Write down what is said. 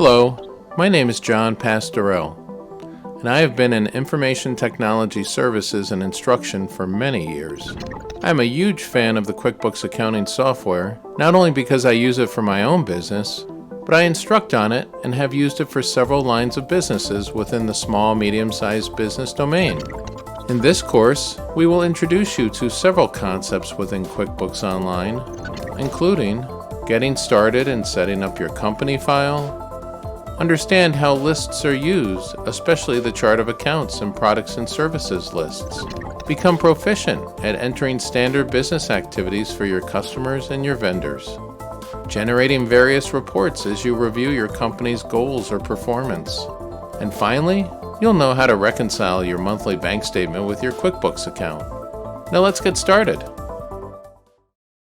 Hello, my name is John Pastorell, and I have been in information technology services and instruction for many years. I am a huge fan of the QuickBooks accounting software, not only because I use it for my own business, but I instruct on it and have used it for several lines of businesses within the small, medium-sized business domain. In this course, we will introduce you to several concepts within QuickBooks Online, including getting started and setting up your company file, understand how lists are used, especially the chart of accounts and products and services lists, become proficient at entering standard business activities for your customers and your vendors, generating various reports as you review your company's goals or performance, and finally, you'll know how to reconcile your monthly bank statement with your QuickBooks account. Now let's get started.